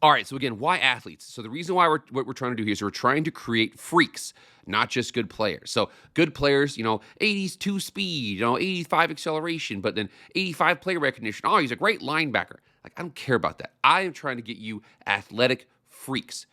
All right, so again, why athletes? So the reason why what we're trying to do here is we're trying to create freaks, not just good players. So good players, 82 speed, 85 acceleration, but then 85 play recognition. Oh, he's a great linebacker. Like, I don't care about that. I am trying to get you athletic freaks.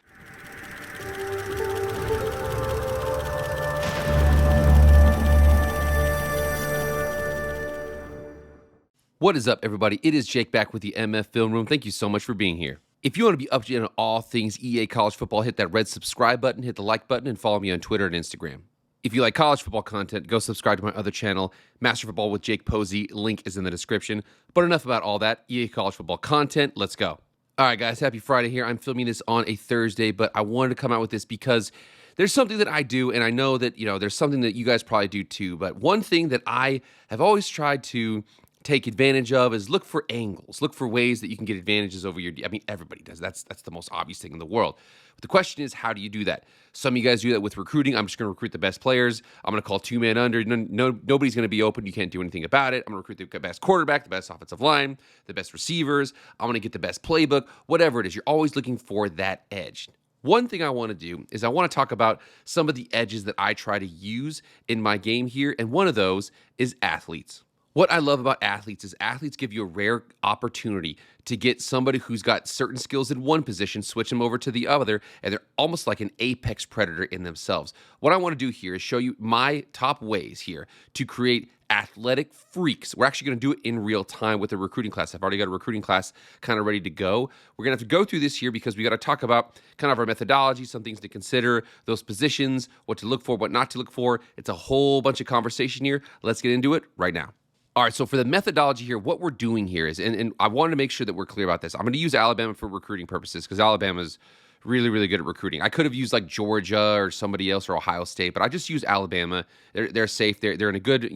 What is up, everybody? It is Jake back with the MF Film Room. Thank you so much for being here. If you want to be up to date on all things EA College Football, hit that red subscribe button, hit the like button, and follow me on Twitter and Instagram. If you like college football content, go subscribe to my other channel, Master Football with Jake Posey. Link is in the description. But enough about all that. EA College Football content. Let's go. All right, guys. Happy Friday here. I'm filming this on a Thursday, but I wanted to come out with this because there's something that I do, and I know that, there's something that you guys probably do too. But one thing that I have always tried to take advantage of is look for angles, look for ways that you can get advantages over your, everybody does. That's the most obvious thing in the world. But the question is, how do you do that? Some of you guys do that with recruiting. I'm just going to recruit the best players. I'm going to call two-man under. Nobody's going to be open. You can't do anything about it. I'm going to recruit the best quarterback, the best offensive line, the best receivers. I'm going to get the best playbook, whatever it is. You're always looking for that edge. One thing I want to do is I want to talk about some of the edges that I try to use in my game here, and one of those is athletes. What I love about athletes is athletes give you a rare opportunity to get somebody who's got certain skills in one position, switch them over to the other, and they're almost like an apex predator in themselves. What I want to do here is show you my top ways here to create athletic freaks. We're actually going to do it in real time with a recruiting class. I've already got a recruiting class kind of ready to go. We're going to have to go through this here because we got to talk about kind of our methodology, some things to consider, those positions, what to look for, what not to look for. It's a whole bunch of conversation here. Let's get into it right now. All right, so for the methodology here, what we're doing here is, and I wanted to make sure that we're clear about this. I'm going to use Alabama for recruiting purposes because Alabama's really, really good at recruiting. I could have used like Georgia or somebody else or Ohio State, but I just use Alabama. They're safe. They're in a good,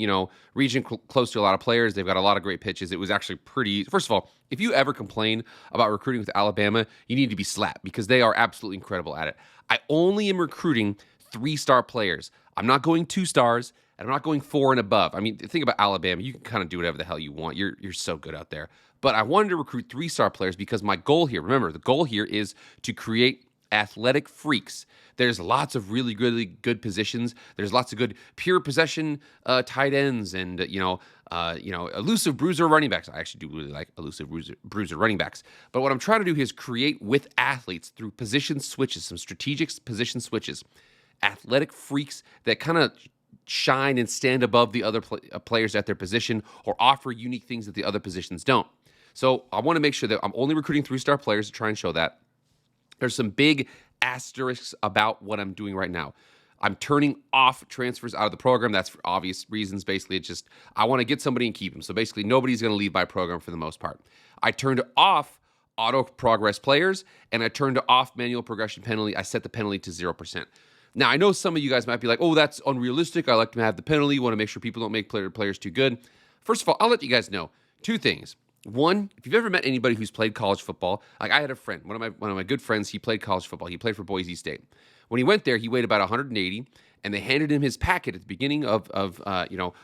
region close to a lot of players. They've got a lot of great pitches. It was actually pretty. First of all, if you ever complain about recruiting with Alabama, you need to be slapped because they are absolutely incredible at it. I only am recruiting 3-star players. I'm not going 2 stars. And I'm not going 4 and above. Think about Alabama. You can kind of do whatever the hell you want. You're so good out there. But I wanted to recruit 3-star players because my goal here, remember, the goal here is to create athletic freaks. There's lots of really, really good positions. There's lots of good pure possession tight ends and, elusive bruiser running backs. I actually do really like elusive bruiser running backs. But what I'm trying to do is create with athletes through position switches, some strategic position switches, athletic freaks that kind of shine and stand above the other players at their position or offer unique things that the other positions don't. So I want to make sure that I'm only recruiting 3-star players to try and show that. There's some big asterisks about what I'm doing right now. I'm turning off transfers out of the program. That's for obvious reasons. Basically, it's just I want to get somebody and keep them. So basically, nobody's going to leave my program for the most part. I turned off auto progress players, and I turned off manual progression penalty. I set the penalty to 0%. Now, I know some of you guys might be like, oh, that's unrealistic. I like to have the penalty. You want to make sure people don't make players too good. First of all, I'll let you guys know 2 things. One, if you've ever met anybody who's played college football, like I had a friend, one of my good friends, he played college football. He played for Boise State. When he went there, he weighed about 180, and they handed him his packet at the beginning of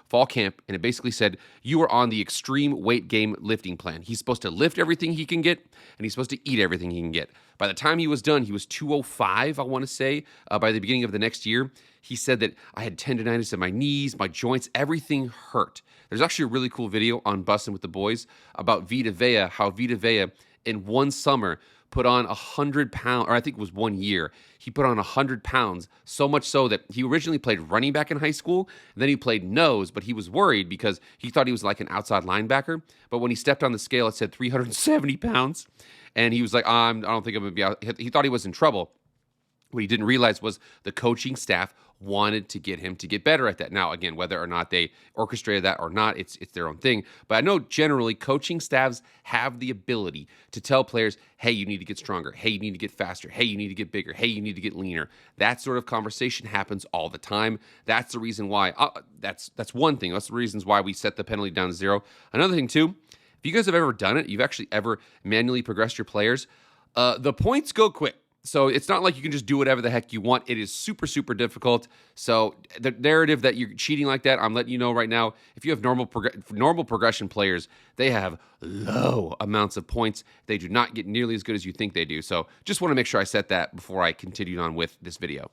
fall camp, and it basically said, you are on the extreme weight gain lifting plan. He's supposed to lift everything he can get, and he's supposed to eat everything he can get. By the time he was done, he was 205, I want to say, by the beginning of the next year. He said that I had tendonitis in my knees, my joints, everything hurt. There's actually a really cool video on Bussin' with the Boys about Vita Vea, how Vita Vea in one summer put on 100 pounds, or I think it was 1 year. He put on 100 pounds, so much so that he originally played running back in high school, and then he played nose, but he was worried because he thought he was like an outside linebacker. But when he stepped on the scale, it said 370 pounds, and he was like, I don't think I'm going to be out. He thought he was in trouble. What he didn't realize was the coaching staff wanted to get him to get better at that. Now, again, whether or not they orchestrated that or not, it's their own thing. But I know generally coaching staffs have the ability to tell players, hey, you need to get stronger. Hey, you need to get faster. Hey, you need to get bigger. Hey, you need to get leaner. That sort of conversation happens all the time. That's the reason why. That's one thing. That's the reasons why we set the penalty down to 0. Another thing, too, if you guys have ever done it, you've actually ever manually progressed your players, the points go quick. So it's not like you can just do whatever the heck you want. It is super, super difficult. So the narrative that you're cheating like that, I'm letting you know right now, if you have normal progression players, they have low amounts of points. They do not get nearly as good as you think they do. So just want to make sure I set that before I continue on with this video.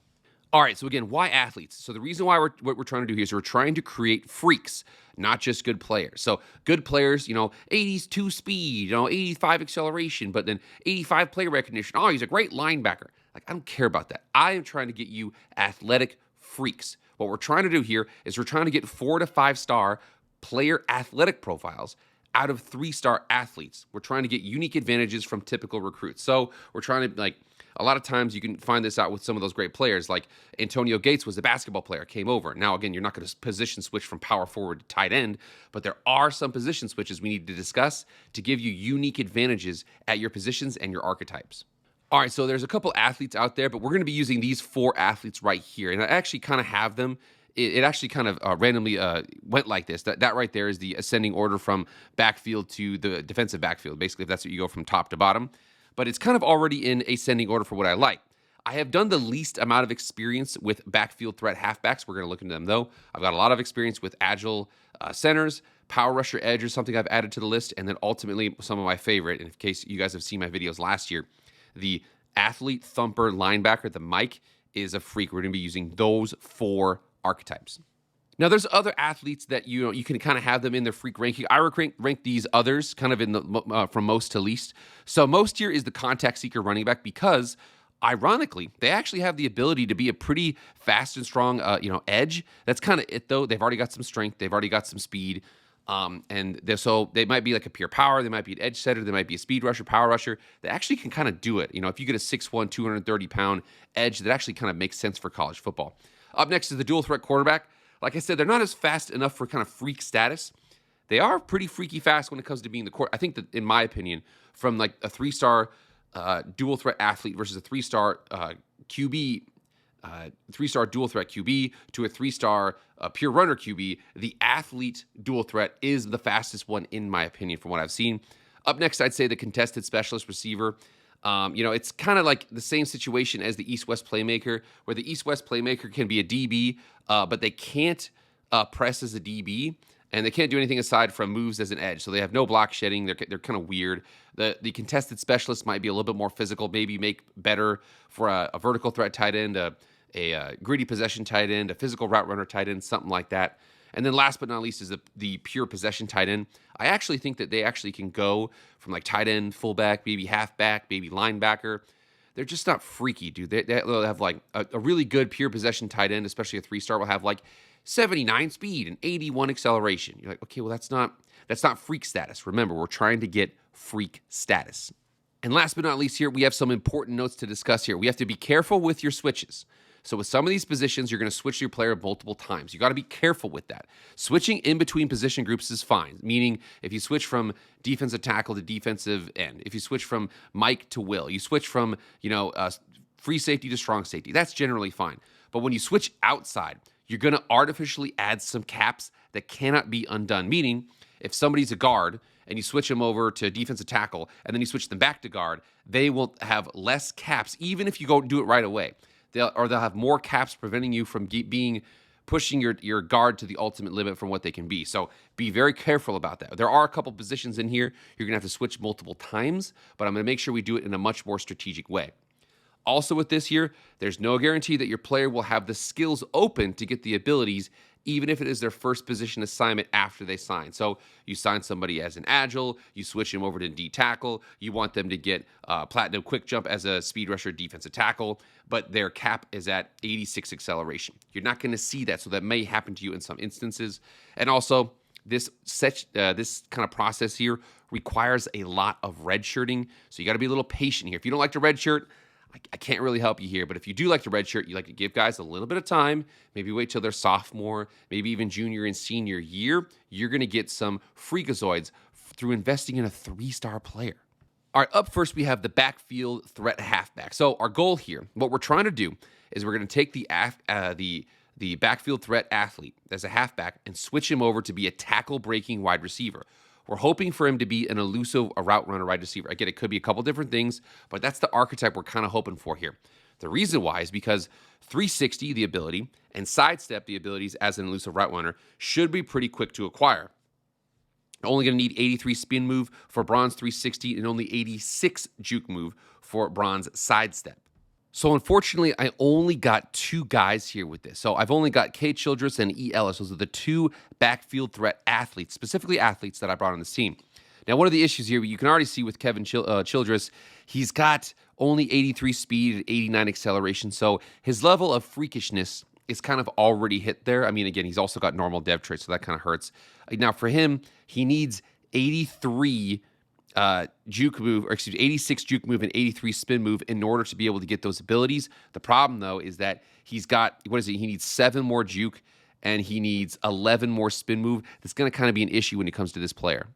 All right, so again, why athletes? So the reason why what we're trying to do here is we're trying to create freaks, not just good players. So good players, 82 speed, 85 acceleration, but then 85 play recognition. Oh, he's a great linebacker. Like, I don't care about that. I am trying to get you athletic freaks. What we're trying to do here is we're trying to get 4 to 5 star player athletic profiles out of 3-star athletes. We're trying to get unique advantages from typical recruits. So we're trying to, a lot of times you can find this out with some of those great players, like Antonio Gates was a basketball player, came over. Now, again, you're not going to position switch from power forward to tight end, but there are some position switches we need to discuss to give you unique advantages at your positions and your archetypes. All right, so there's a couple athletes out there, but we're going to be using these 4 athletes right here. And I actually kind of have them. It actually kind of randomly went like this. That right there is the ascending order from backfield to the defensive backfield, basically, if that's what you go from top to bottom. But it's kind of already in ascending order for what I like. I have done the least amount of experience with backfield threat halfbacks. We're going to look into them, though. I've got a lot of experience with agile centers, power rusher edge is something I've added to the list, and then ultimately some of my favorite, in case you guys have seen my videos last year, the athlete thumper linebacker, the Mike, is a freak. We're going to be using those 4 archetypes. Now, there's other athletes that you can kind of have them in their freak ranking. I rank these others kind of in the from most to least. So most here is the contact seeker running back because, ironically, they actually have the ability to be a pretty fast and strong edge. That's kind of it, though. They've already got some strength. They've already got some speed. So they might be like a pure power. They might be an edge setter. They might be a speed rusher, power rusher. They actually can kind of do it. If you get a 6'1", 230-pound edge, that actually kind of makes sense for college football. Up next is the dual threat quarterback. Like I said, they're not as fast enough for kind of freak status. They are pretty freaky fast when it comes to being the core. I think that, in my opinion, from like a 3-star dual threat athlete versus a 3-star QB, 3-star dual threat QB to a 3-star pure runner QB, the athlete dual threat is the fastest one, in my opinion, from what I've seen. Up next, I'd say the contested specialist receiver. It's kind of like the same situation as the East-West playmaker, where the East-West playmaker can be a DB, but they can't press as a DB, and they can't do anything aside from moves as an edge. So they have no block shedding. They're kind of weird. The contested specialist might be a little bit more physical, maybe make better for a vertical threat tight end, a gritty possession tight end, a physical route runner tight end, something like that. And then last but not least is the pure possession tight end. I actually think that they actually can go from like tight end, fullback, maybe halfback, maybe linebacker. They're just not freaky, dude. They'll have like a really good pure possession tight end, especially a 3-star, will have like 79 speed and 81 acceleration. You're like, okay, well, that's not freak status. Remember, we're trying to get freak status. And last but not least here, we have some important notes to discuss here. We have to be careful with your switches. So with some of these positions, you're going to switch your player multiple times. You got to be careful with that. Switching in between position groups is fine, meaning if you switch from defensive tackle to defensive end, if you switch from Mike to Will, you switch from, free safety to strong safety, that's generally fine. But when you switch outside, you're going to artificially add some caps that cannot be undone, meaning if somebody's a guard and you switch them over to defensive tackle and then you switch them back to guard, they will have less caps, even if you go do it right away. They'll have more caps preventing you from pushing your guard to the ultimate limit from what they can be. So be very careful about that. There are a couple positions in here you're going to have to switch multiple times, but I'm going to make sure we do it in a much more strategic way. Also with this here, there's no guarantee that your player will have the skills open to get the abilities, even if it is their first position assignment after they sign. So you sign somebody as an Agile, you switch them over to D tackle, you want them to get platinum quick jump as a speed rusher defensive tackle, but their cap is at 86 acceleration. You're not going to see that, so that may happen to you in some instances. And also, this kind of process here requires a lot of redshirting, so you got to be a little patient here. If you don't like to redshirt, I can't really help you here, but if you do like to redshirt, you like to give guys a little bit of time, maybe wait till they're sophomore, maybe even junior and senior year, you're going to get some freakazoids through investing in a 3-star player. All right, up first, we have the backfield threat halfback. So our goal here, what we're trying to do is we're going to take the backfield threat athlete as a halfback and switch him over to be a tackle-breaking wide receiver. We're hoping for him to be an elusive, a route runner, wide receiver. Again, it could be a couple different things, but that's the archetype we're kind of hoping for here. The reason why is because 360, the ability, and sidestep, the abilities as an elusive route runner, should be pretty quick to acquire. Only going to need 83 spin move for bronze 360 and only 86 juke move for bronze sidestep. So unfortunately, I only got 2 guys here with this. So I've only got K. Childress and E. Ellis. Those are the 2 backfield threat athletes, specifically athletes that I brought on the team. Now, one of the issues here, you can already see with Kevin Childress, he's got only 83 speed and 89 acceleration. So his level of freakishness is kind of already hit there. I mean, again, he's also got normal dev traits, so that kind of hurts. Now, for him, he needs 83 juke move, or excuse me, 86 juke move and 83 spin move in order to be able to get those abilities. The problem, though, is that he's got, he needs 7 more juke and he needs 11 more spin move. That's going to kind of be an issue when it comes to this player.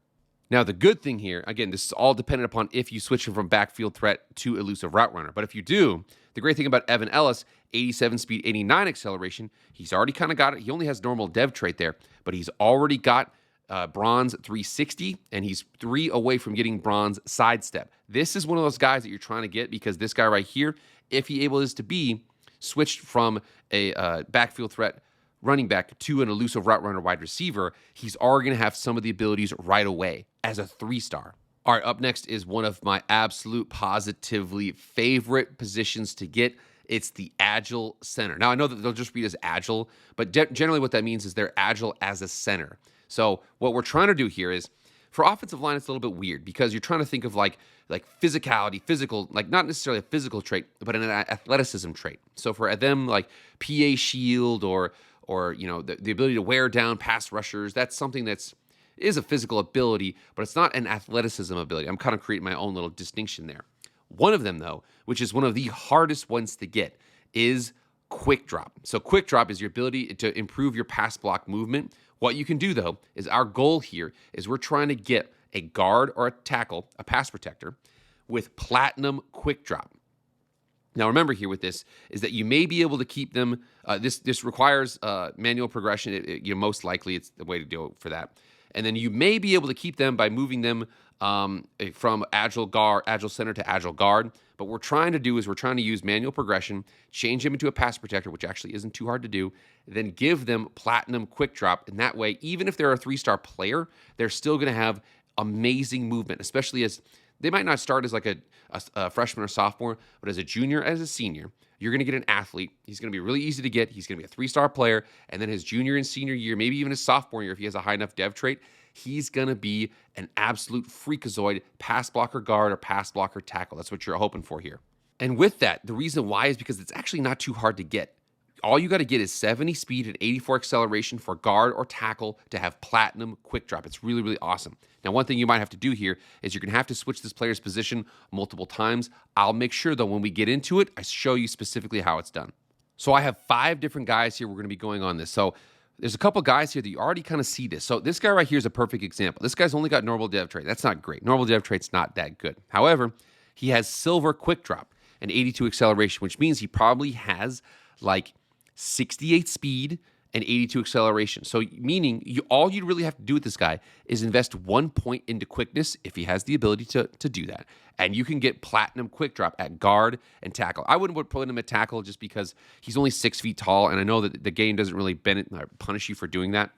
Now, the good thing here, again, this is all dependent upon if you switch him from backfield threat to elusive route runner. But if you do, the great thing about Evan Ellis, 87 speed, 89 acceleration, he's already kind of got it. He only has normal dev trait there, but he's already got bronze 360, and he's 3 away from getting bronze sidestep. This is one of those guys that you're trying to get because this guy right here, if he is to be switched from a backfield threat running back to an elusive route runner wide receiver, he's already going to have some of the abilities right away as a 3-star. All right, up next is one of my absolute positively favorite positions to get. It's the Agile center. Now, I know that they'll just read as Agile, but generally what that means is they're Agile as a center. So what we're trying to do here is, for offensive line, it's a little bit weird because you're trying to think of like physicality, physical, like not necessarily a physical trait, but an athleticism trait. So for them, like PA shield or you know, the ability to wear down pass rushers, that's something is a physical ability, but it's not an athleticism ability. I'm kind of creating my own little distinction there. One of them, though, which is one of the hardest ones to get, is quick drop. So quick drop is your ability to improve your pass block movement. What you can do, though, is our goal here is we're trying to get a guard or a tackle, a pass protector, with platinum quick drop. Now, remember here with this is that you may be able to keep them. This requires manual progression. Most likely it's the way to do it for that. And then you may be able to keep them by moving them from Agile center to Agile guard. But what we're trying to do is we're trying to use manual progression, change them into a pass protector, which actually isn't too hard to do, then give them platinum quick drop. And that way, even if they're a 3-star player, they're still going to have amazing movement, especially as they might not start as like a freshman or sophomore, but as a junior, as a senior, you're going to get an athlete. He's going to be really easy to get. He's going to be a 3-star player. And then his junior and senior year, maybe even his sophomore year, if he has a high enough dev trait, he's going to be an absolute freakazoid pass blocker guard or pass blocker tackle. That's what you're hoping for here. And with that, the reason why is because it's actually not too hard to get. All you got to get is 70 speed and 84 acceleration for guard or tackle to have platinum quick drop. It's really, really awesome. Now, one thing you might have to do here is you're going to have to switch this player's position multiple times. I'll make sure, though, when we get into it, I show you specifically how it's done. So I have 5 different guys here we're going to be going on this. So there's a couple guys here that you already kind of see this. So this guy right here is a perfect example. This guy's only got normal dev trait. That's not great. Normal dev trait's not that good. However, he has silver quick drop and 82 acceleration, which means he probably has like 68 speed and 82 acceleration. So meaning all you really have to do with this guy is invest 1 point into quickness if he has the ability to do that. And you can get platinum quick drop at guard and tackle. I wouldn't put him at tackle just because he's only 6 feet tall, and I know that the game doesn't really punish you for doing that.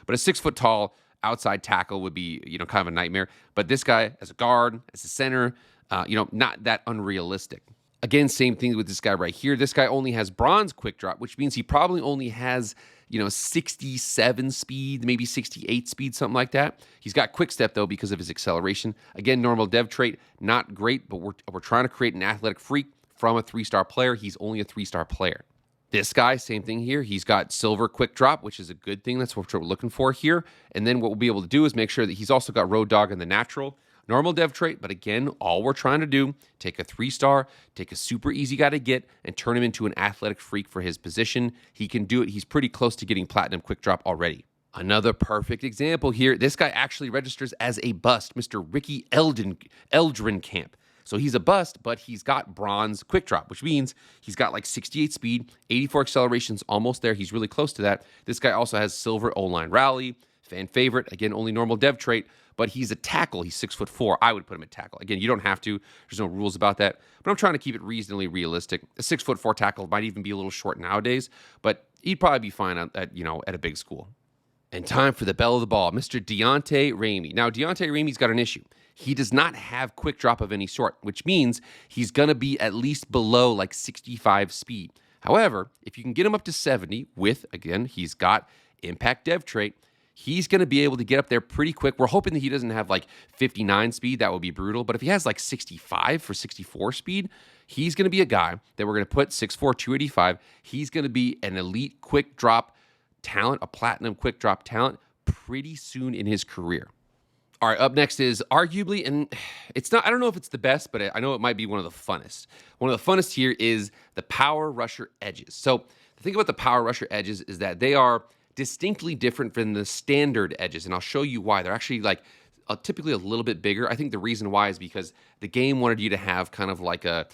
But a 6 foot tall outside tackle would be, kind of a nightmare. But this guy as a guard, as a center, not that unrealistic. Again, same thing with this guy right here. This guy only has bronze quick drop, which means he probably only has, 67 speed, maybe 68 speed, something like that. He's got quick step, though, because of his acceleration. Again, normal dev trait, not great, but we're trying to create an athletic freak from a 3-star player. He's only a 3-star player. This guy, same thing here. He's got silver quick drop, which is a good thing. That's what we're looking for here. And then what we'll be able to do is make sure that he's also got road dog in the natural. Normal dev trait, but again, all we're trying to do, take a 3-star, take a super easy guy to get, and turn him into an athletic freak for his position. He can do it. He's pretty close to getting platinum quick drop already. Another perfect example here. This guy actually registers as a bust, Mr. Ricky Eldrenkamp. So he's a bust, but he's got bronze quick drop, which means he's got like 68 speed, 84 accelerations, almost there. He's really close to that. This guy also has silver O-line rally, fan favorite. Again, only normal dev trait, but he's a tackle. He's 6'4". I would put him at tackle. Again, you don't have to. There's no rules about that. But I'm trying to keep it reasonably realistic. A 6'4" tackle might even be a little short nowadays, but he'd probably be fine at a big school. And time for the bell of the ball, Mr. Deontay Ramey. Now, Deontay Ramey's got an issue. He does not have quick drop of any sort, which means he's going to be at least below like 65 speed. However, if you can get him up to 70 with, again, he's got impact dev trait, he's going to be able to get up there pretty quick. We're hoping that he doesn't have like 59 speed. That would be brutal. But if he has like 65 for 64 speed, he's going to be a guy that we're going to put 6'4", 285. He's going to be an elite quick drop talent, a platinum quick drop talent pretty soon in his career. All right, up next is arguably, and it's not, I don't know if it's the best, but I know it might be one of the funnest. One of the funnest here is the power rusher edges. So the thing about the power rusher edges is that they are distinctly different than the standard edges, and I'll show you why. They're actually like typically a little bit bigger. I think the reason why is because the game wanted you to have kind of like a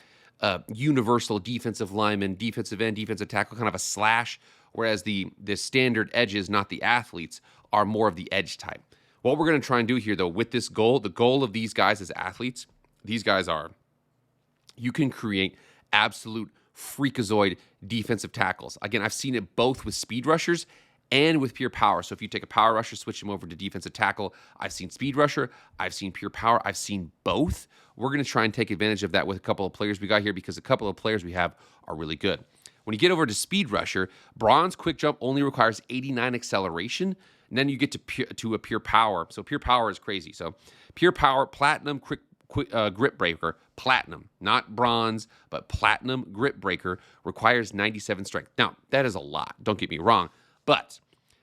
universal defensive lineman, defensive end, defensive tackle, kind of a slash, whereas the standard edges, not the athletes, are more of the edge type. What we're going to try and do here, though, with this goal, the goal of these guys as athletes, these guys are, you can create absolute freakazoid defensive tackles. Again, I've seen it both with speed rushers and with pure power. So if you take a power rusher, switch them over to defensive tackle, I've seen speed rusher, I've seen pure power, I've seen both. We're going to try and take advantage of that with a couple of players we got here because a couple of players we have are really good. When you get over to speed rusher, bronze quick jump only requires 89 acceleration. And then you get to a pure power. So pure power is crazy. So pure power, platinum quick grip breaker, platinum, not bronze, but platinum grip breaker requires 97 strength. Now, that is a lot. Don't get me wrong. But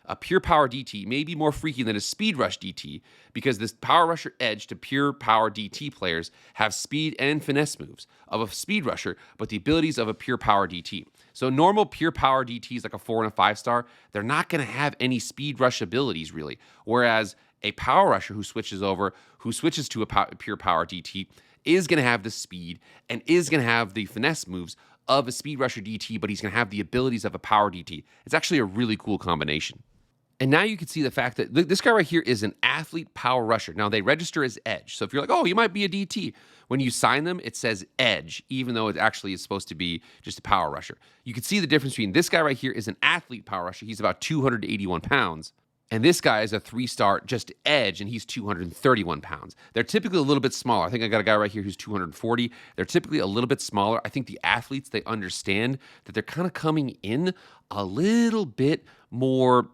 a pure power DT may be more freaky than a speed rush DT because this power rusher edge to pure power DT players have speed and finesse moves of a speed rusher, but the abilities of a pure power DT. So normal pure power DTs like a 4 and a 5-star, they're not going to have any speed rush abilities really. Whereas a power rusher who switches to a pure power DT is going to have the speed and is going to have the finesse moves of a speed rusher DT, but he's going to have the abilities of a power DT. It's actually a really cool combination. And now you can see the fact that this guy right here is an athlete power rusher. Now, they register as edge. So if you're like, oh, you might be a DT, when you sign them, it says edge, even though it actually is supposed to be just a power rusher. You can see the difference between this guy right here is an athlete power rusher. He's about 281 pounds. And this guy is a 3-star just edge, and he's 231 pounds. They're typically a little bit smaller. I think I got a guy right here who's 240. They're typically a little bit smaller. I think the athletes, they understand that they're kind of coming in a little bit more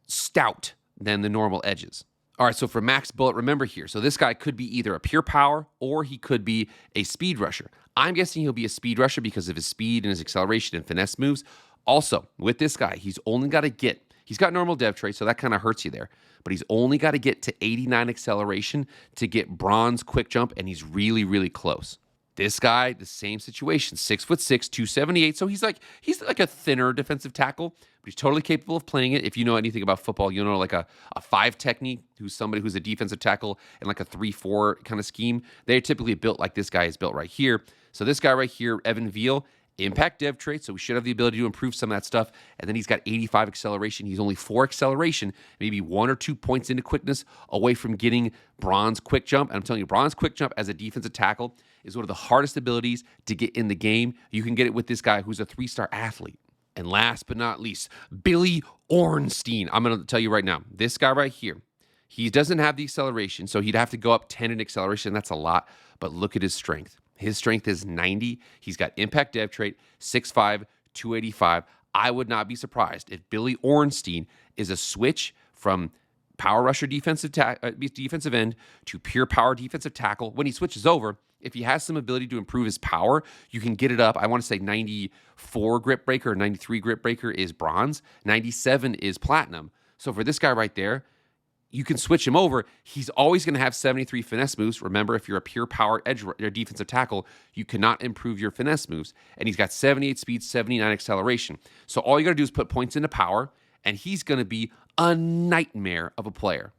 stout than the normal edges. All right, so for max bullet, remember here, so this guy could be either a pure power or he could be a speed rusher. I'm guessing he'll be a speed rusher because of his speed and his acceleration and finesse moves. Also, with this guy, he's got normal dev trait, so that kind of hurts you there. But he's only got to get to 89 acceleration to get bronze quick jump, and he's really, really close. This guy, the same situation, 6'6", 278. So he's like a thinner defensive tackle, but he's totally capable of playing it. If you know anything about football, you know like a 5 technique, who's somebody who's a defensive tackle in like a 3-4 kind of scheme. They're typically built like this guy is built right here. So this guy right here, Evan Veal, impact dev trait, so we should have the ability to improve some of that stuff. And then he's got 85 acceleration. He's only 4 acceleration, maybe 1 or 2 points into quickness away from getting bronze quick jump. And I'm telling you, bronze quick jump as a defensive tackle is one of the hardest abilities to get in the game. You can get it with this guy who's a 3-star athlete. And last but not least, Billy Ornstein. I'm going to tell you right now, this guy right here, he doesn't have the acceleration, so he'd have to go up 10 in acceleration. That's a lot, but look at his strength. His strength is 90. He's got impact dev trait, 6'5", 285. I would not be surprised if Billy Ornstein is a switch from power rusher defensive end to pure power defensive tackle. When he switches over, if he has some ability to improve his power, you can get it up. I want to say 94 grip breaker or 93 grip breaker is bronze. 97 is platinum. So for this guy right there, you can switch him over. He's always going to have 73 finesse moves. Remember, if you're a pure power edge or defensive tackle, you cannot improve your finesse moves. And he's got 78 speed, 79 acceleration. So all you got to do is put points into power, and he's going to be a nightmare of a player.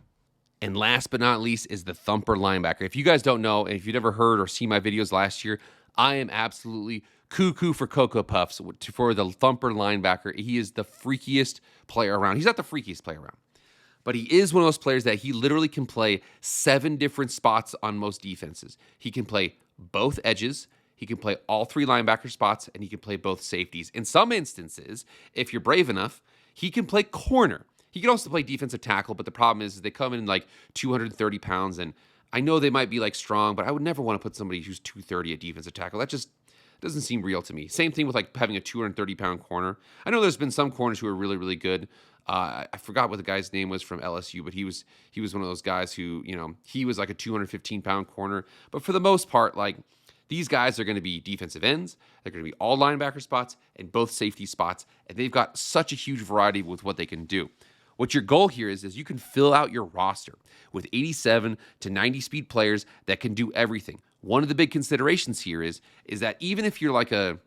And last but not least is the Thumper linebacker. If you guys don't know, and if you've never heard or seen my videos last year, I am absolutely cuckoo for Cocoa Puffs for the Thumper linebacker. He is the freakiest player around. He's not the freakiest player around, But he is one of those players that he literally can play 7 different spots on most defenses. He can play both edges, he can play all 3 linebacker spots, and he can play both safeties. In some instances, if you're brave enough, he can play corner. He can also play defensive tackle, but the problem is they come in like 230 pounds, and I know they might be like strong, but I would never want to put somebody who's 230 at defensive tackle. That just doesn't seem real to me. Same thing with like having a 230-pound corner. I know there's been some corners who are really, really good. I forgot what the guy's name was from LSU, but he was one of those guys who, he was like a 215-pound corner. But for the most part, like, these guys are going to be defensive ends. They're going to be all linebacker spots and both safety spots, and they've got such a huge variety with what they can do. What your goal here is you can fill out your roster with 87 to 90 speed players that can do everything. One of the big considerations here is that even if you're like a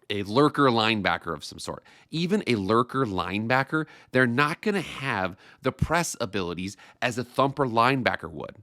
lurker linebacker of some sort, even a lurker linebacker, they're not going to have the press abilities as a thumper linebacker would.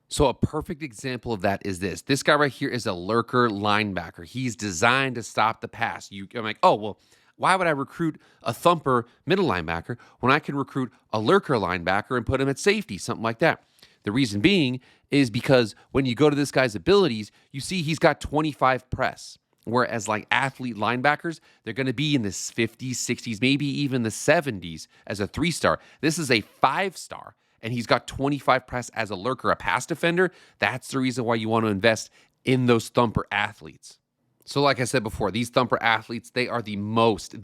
So a perfect example of that is this. This guy right here is a lurker linebacker. He's designed to stop the pass. I'm like, oh, well, why would I recruit a thumper middle linebacker when I can recruit a lurker linebacker and put him at safety, something like that? The reason being is because when you go to this guy's abilities, you see he's got 25 press. Whereas like athlete linebackers, they're going to be in the 50s, 60s, maybe even the 70s as a 3-star. This is a 5-star, and he's got 25 press as a lurker, a pass defender. That's the reason why you want to invest in those thumper athletes. So like I said before, these thumper athletes, they are the most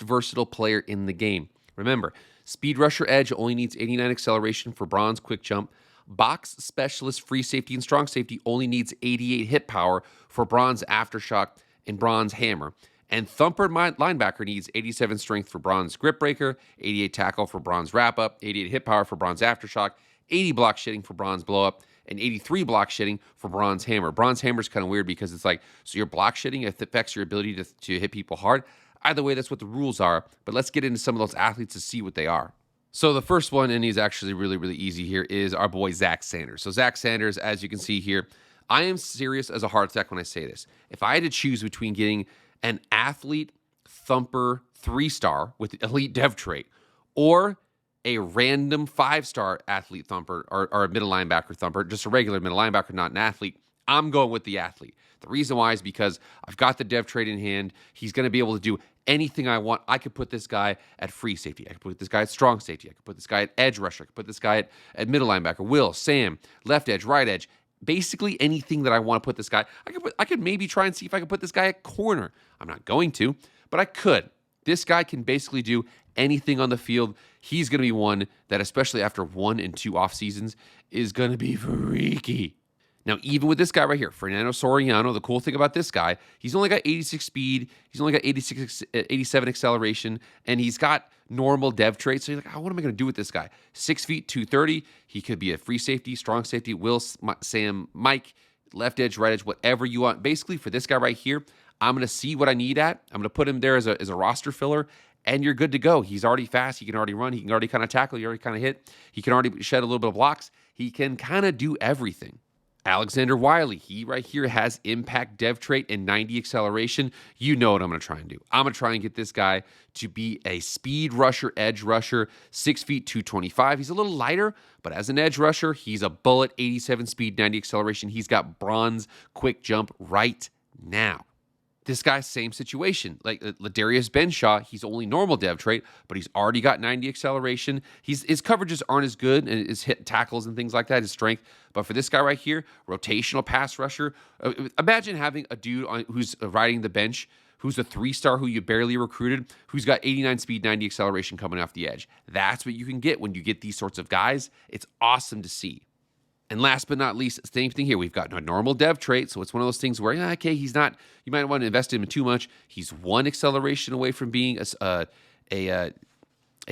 versatile player in the game. Remember, speed rusher edge only needs 89 acceleration for bronze quick jump. Box specialist free safety and strong safety only needs 88 hit power for bronze aftershock and bronze hammer. And thumper linebacker needs 87 strength for bronze grip breaker, 88 tackle for bronze wrap up, 88 hit power for bronze aftershock, 80 block shitting for bronze blow up, and 83 block shitting for bronze hammer. Bronze hammer is kind of weird because it's like, so your block shitting affects your ability to hit people hard. Either way, that's what the rules are. But let's get into some of those athletes to see what they are. So the first one, and he's actually really, really easy here, is our boy Zach Sanders. So Zach Sanders, as you can see here, I am serious as a heart attack when I say this. If I had to choose between getting an athlete thumper 3-star with elite dev trait or a random 5-star athlete thumper or a middle linebacker thumper, just a regular middle linebacker, not an athlete, I'm going with the athlete. The reason why is because I've got the dev trait in hand. He's going to be able to do anything I want. I could put this guy at free safety. I could put this guy at strong safety. I could put this guy at edge rusher. I could put this guy at middle linebacker. Will, Sam, left edge, right edge. Basically anything that I want to put this guy. I could maybe try and see if I could put this guy at corner. I'm not going to, but I could. This guy can basically do anything on the field. He's going to be one that, especially after 1 and 2 off seasons, is going to be freaky. Now, even with this guy right here, Fernando Soriano, the cool thing about this guy, he's only got 86 speed, he's only got 87 acceleration, and he's got normal dev traits. So you're like, oh, what am I going to do with this guy? 6 feet, 230. He could be a free safety, strong safety, Will, Sam, Mike, left edge, right edge, whatever you want. Basically, for this guy right here, I'm going to see what I need at. I'm going to put him there as a roster filler, and you're good to go. He's already fast. He can already run. He can already kind of tackle. He already kind of hit. He can already shed a little bit of blocks. He can kind of do everything. Alexander Wiley, he right here has impact dev trait and 90 acceleration. You know what I'm going to try and do. I'm going to try and get this guy to be a speed rusher, edge rusher, 6 feet, 225. He's a little lighter, but as an edge rusher, he's a bullet, 87 speed, 90 acceleration. He's got bronze quick jump right now. This guy's same situation. Like Ladarius Benshaw, he's only normal dev trait, but he's already got 90 acceleration. His coverages aren't as good, and his hit tackles and things like that, his strength. But for this guy right here, rotational pass rusher. Imagine having a dude who's riding the bench, who's a 3-star who you barely recruited, who's got 89 speed, 90 acceleration coming off the edge. That's what you can get when you get these sorts of guys. It's awesome to see. And last but not least, same thing here. We've got a normal dev trait, so it's one of those things where, okay, he's not, you might want to invest in him too much. He's 1 acceleration away from being a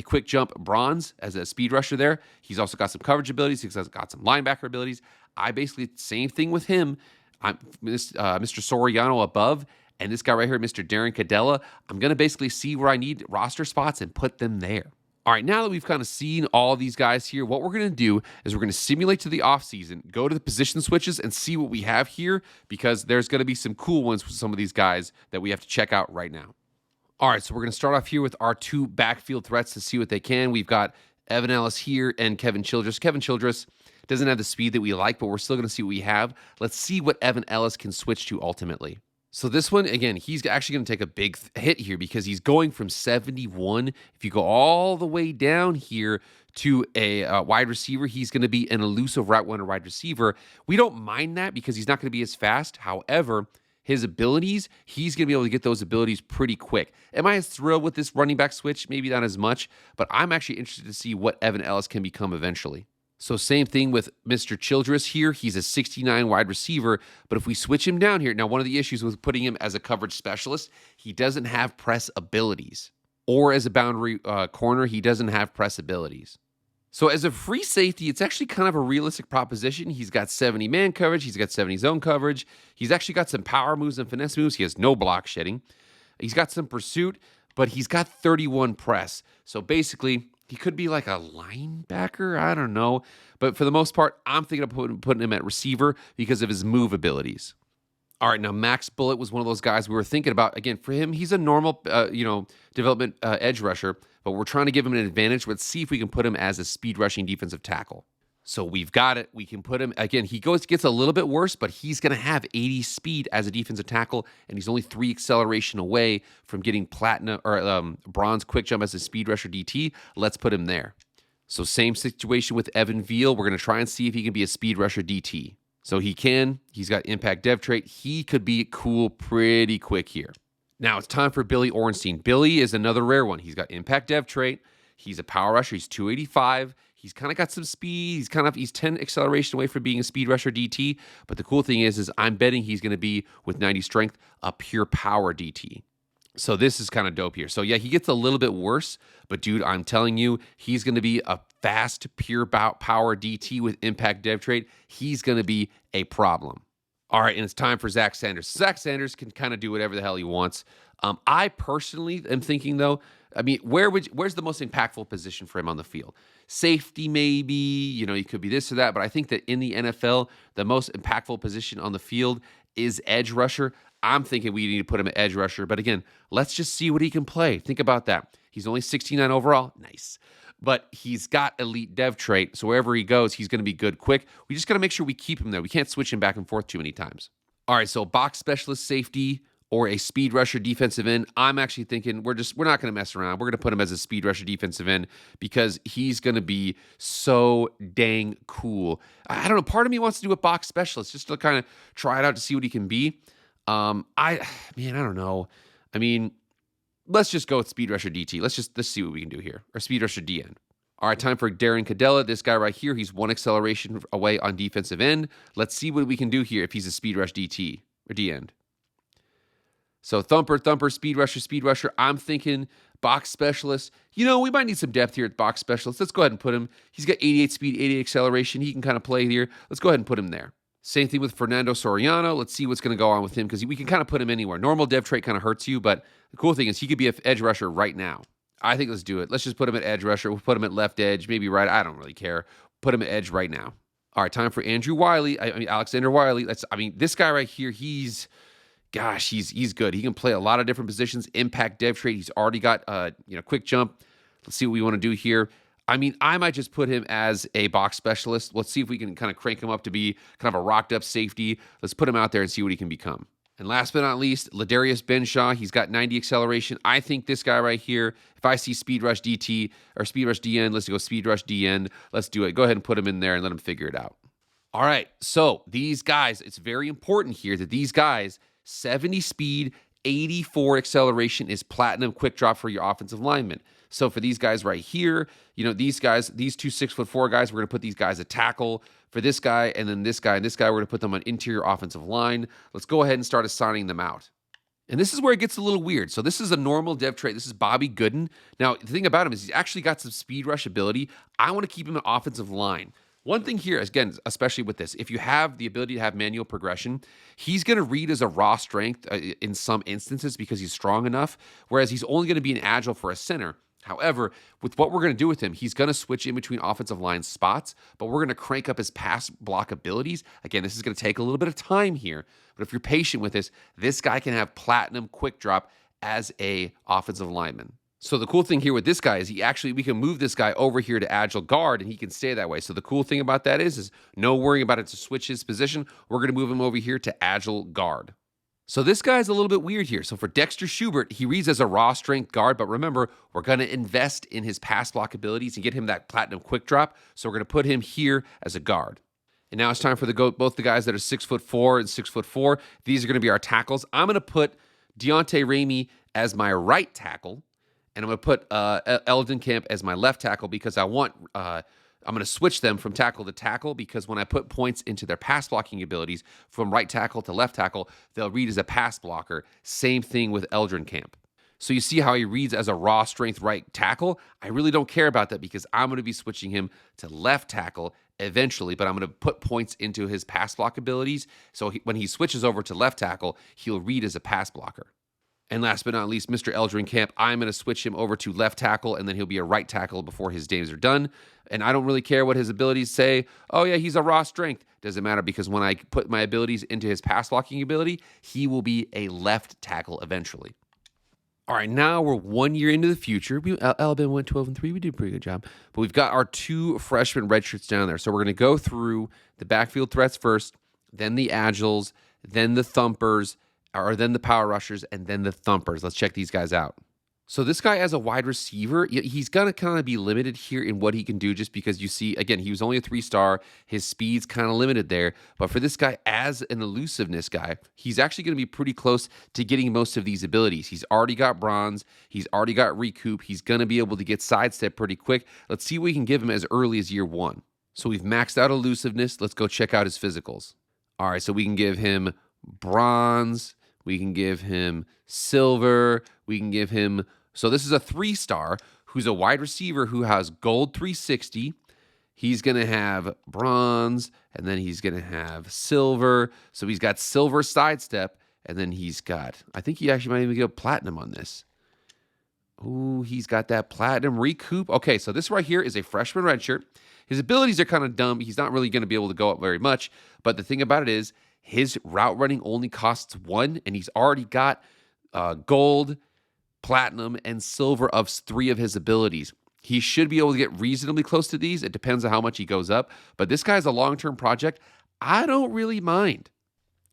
quick jump bronze as a speed rusher there. He's also got some coverage abilities. He's got some linebacker abilities. I basically, same thing with him. I'm Mr. Soriano above, and this guy right here, Mr. Darren Cadella, I'm going to basically see where I need roster spots and put them there. All right, now that we've kind of seen all these guys here, what we're going to do is we're going to simulate to the offseason, go to the position switches, and see what we have here, because there's going to be some cool ones with some of these guys that we have to check out right now. All right, so we're going to start off here with our 2 backfield threats to see what they can. We've got Evan Ellis here and Kevin Childress. Kevin Childress doesn't have the speed that we like, but we're still going to see what we have. Let's see what Evan Ellis can switch to ultimately. So this one, again, he's actually going to take a big hit here because he's going from 71. If you go all the way down here to a wide receiver, he's going to be an elusive route runner wide receiver. We don't mind that because he's not going to be as fast. However, his abilities, he's going to be able to get those abilities pretty quick. Am I as thrilled with this running back switch? Maybe not as much, but I'm actually interested to see what Evan Ellis can become eventually. So same thing with Mr. Childress here. He's a 69 wide receiver, but if we switch him down here, now one of the issues with putting him as a coverage specialist, he doesn't have press abilities. Or as a boundary corner, he doesn't have press abilities. So as a free safety, it's actually kind of a realistic proposition. He's got 70 man coverage. He's got 70 zone coverage. He's actually got some power moves and finesse moves. He has no block shedding. He's got some pursuit, but he's got 31 press. So basically, he could be like a linebacker. I don't know. But for the most part, I'm thinking of putting him at receiver because of his move abilities. All right, now Max Bullitt was one of those guys we were thinking about. Again, for him, he's a normal, development edge rusher, but we're trying to give him an advantage. Let's see if we can put him as a speed rushing defensive tackle. So we've got it. We can put him, again, gets a little bit worse, but he's going to have 80 speed as a defensive tackle, and he's only 3 acceleration away from getting platinum or bronze quick jump as a speed rusher DT. Let's put him there. So same situation with Evan Veal. We're going to try and see if he can be a speed rusher DT. So he can. He's got impact dev trait. He could be cool pretty quick here. Now it's time for Billy Ornstein. Billy is another rare one. He's got impact dev trait. He's a power rusher. He's 285. He's kind of got some speed. He's 10 acceleration away from being a speed rusher DT. But the cool thing is I'm betting he's going to be, with 90 strength, a pure power DT. So this is kind of dope here. So yeah, he gets a little bit worse, but dude, I'm telling you, he's going to be a fast, pure power DT with impact dev trait. He's going to be a problem. All right, and it's time for Zach Sanders. Zach Sanders can kind of do whatever the hell he wants. I personally am thinking, though, where's the most impactful position for him on the field? Safety, maybe, he could be this or that, but I think that in the NFL, the most impactful position on the field is edge rusher. I'm thinking we need to put him at edge rusher, but again, let's just see what he can play. Think about that. He's only 69 overall. Nice. But he's got elite dev trait, so wherever he goes, he's going to be good quick. We just got to make sure we keep him there. We can't switch him back and forth too many times. All right, so box specialist safety or a speed rusher defensive end. I'm actually thinking we're not going to mess around. We're going to put him as a speed rusher defensive end because he's going to be so dang cool. I don't know. Part of me wants to do a box specialist just to kind of try it out to see what he can be. I don't know. Let's just go with speed rusher DT. Let's see what we can do here. Or speed rusher DN. All right, time for Darren Cadella. This guy right here, he's 1 acceleration away on defensive end. Let's see what we can do here if he's a speed rush DT or D end. So Thumper, speed rusher. I'm thinking box specialist. We might need some depth here at box specialist. Let's go ahead and put him. He's got 88 speed, 88 acceleration. He can kind of play here. Let's go ahead and put him there. Same thing with Fernando Soriano. Let's see what's going to go on with him because we can kind of put him anywhere. Normal dev trait kind of hurts you, but the cool thing is he could be an edge rusher right now. I think let's do it. Let's just put him at edge rusher. We'll put him at left edge, maybe right. I don't really care. Put him at edge right now. All right, time for Alexander Wiley. This guy right here, he's good. He can play a lot of different positions. Impact dev trait. He's already got quick jump. Let's see what we want to do here. I might just put him as a box specialist. Let's see if we can kind of crank him up to be kind of a rocked up safety. Let's put him out there and see what he can become. And last but not least, Ladarius Benshaw. He's got 90 acceleration. I think this guy right here, if I see speed rush DT or speed rush DN, let's go speed rush DN. Let's do it. Go ahead and put him in there and let him figure it out. All right. So these guys, it's very important here that these guys, 70 speed, 84 acceleration is platinum quick drop for your offensive lineman. So for these guys right here, these two 6'4" guys, we're going to put these guys at tackle. For this guy and then this guy and this guy, we're going to put them on interior offensive line. Let's go ahead and start assigning them out. And this is where it gets a little weird. So this is a normal dev trait. This is Bobby Gooden. Now, the thing about him is he's actually got some speed rush ability. I want to keep him in offensive line. One thing here, again, especially with this, if you have the ability to have manual progression, he's going to read as a raw strength in some instances because he's strong enough, whereas he's only going to be an agile for a center. However, with what we're going to do with him, he's going to switch in between offensive line spots, but we're going to crank up his pass block abilities. Again, this is going to take a little bit of time here, but if you're patient with this guy can have platinum quick drop as a offensive lineman. So the cool thing here with this guy is we can move this guy over here to Agile guard and he can stay that way. So the cool thing about that is no worrying about it to switch his position. We're going to move him over here to Agile guard. So this guy's a little bit weird here. So for Dexter Schubert, he reads as a raw strength guard, but remember, we're going to invest in his pass block abilities and get him that platinum quick drop. So we're going to put him here as a guard. And now it's time for both the guys that are 6'4" and 6'4". These are going to be our tackles. I'm going to put Deontay Ramey as my right tackle. And I'm going to put Eldon Camp as my left tackle because I'm going to switch them from tackle to tackle because when I put points into their pass blocking abilities from right tackle to left tackle, they'll read as a pass blocker. Same thing with Eldon Camp. So you see how he reads as a raw strength right tackle? I really don't care about that because I'm going to be switching him to left tackle eventually, but I'm going to put points into his pass block abilities. So when he switches over to left tackle, he'll read as a pass blocker. And last but not least, Mr. Eldrin Camp, I'm going to switch him over to left tackle, and then he'll be a right tackle before his days are done. And I don't really care what his abilities say. Oh, yeah, he's a raw strength. Doesn't matter because when I put my abilities into his pass blocking ability, he will be a left tackle eventually. All right, now we're 1 year into the future. Alabama went 12-3. We did a pretty good job. But we've got our two freshman redshirts down there. So we're going to go through the backfield threats first, then the Agiles, then the Thumpers, or then the power rushers, and then the Thumpers. Let's check these guys out. So this guy as a wide receiver, he's going to kind of be limited here in what he can do just because you see, again, he was only a 3-star. His speed's kind of limited there. But for this guy as an elusiveness guy, he's actually going to be pretty close to getting most of these abilities. He's already got bronze. He's already got recoup. He's going to be able to get sidestep pretty quick. Let's see what we can give him as early as year 1. So we've maxed out elusiveness. Let's go check out his physicals. All right, so we can give him bronze. We can give him silver. We can give him... So this is a 3-star who's a wide receiver who has gold 360. He's going to have bronze, and then he's going to have silver. So he's got silver sidestep, and then he's got... I think he actually might even get platinum on this. Ooh, he's got that platinum recoup. Okay, so this right here is a freshman redshirt. His abilities are kind of dumb. He's not really going to be able to go up very much. But the thing about it is, his route running only costs 1, and he's already got gold, platinum, and silver of 3 of his abilities. He should be able to get reasonably close to these. It depends on how much he goes up. But this guy's a long-term project. I don't really mind.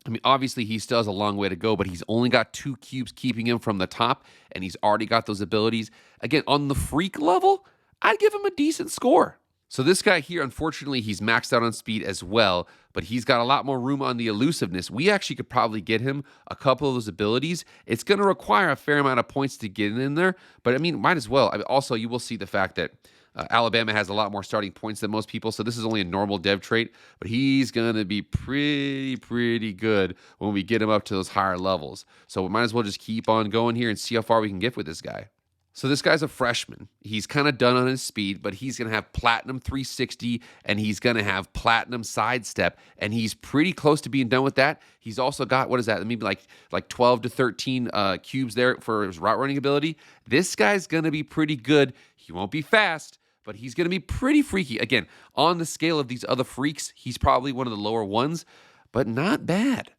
I mean, obviously, he still has a long way to go, but he's only got 2 cubes keeping him from the top, and he's already got those abilities. Again, on the freak level, I'd give him a decent score. So this guy here, unfortunately, he's maxed out on speed as well, but he's got a lot more room on the elusiveness. We actually could probably get him a couple of those abilities. It's going to require a fair amount of points to get in there, but I mean, might as well. Also, you will see the fact that Alabama has a lot more starting points than most people, so this is only a normal dev trait, but he's going to be pretty good when we get him up to those higher levels. So we might as well just keep on going here and see how far we can get with this guy. So this guy's a freshman. He's kind of done on his speed, but he's going to have platinum 360, and he's going to have platinum sidestep, and he's pretty close to being done with that. He's also got, what is that, maybe like 12 to 13 cubes there for his route running ability. This guy's going to be pretty good. He won't be fast, but he's going to be pretty freaky. Again, on the scale of these other freaks, he's probably one of the lower ones, but not bad.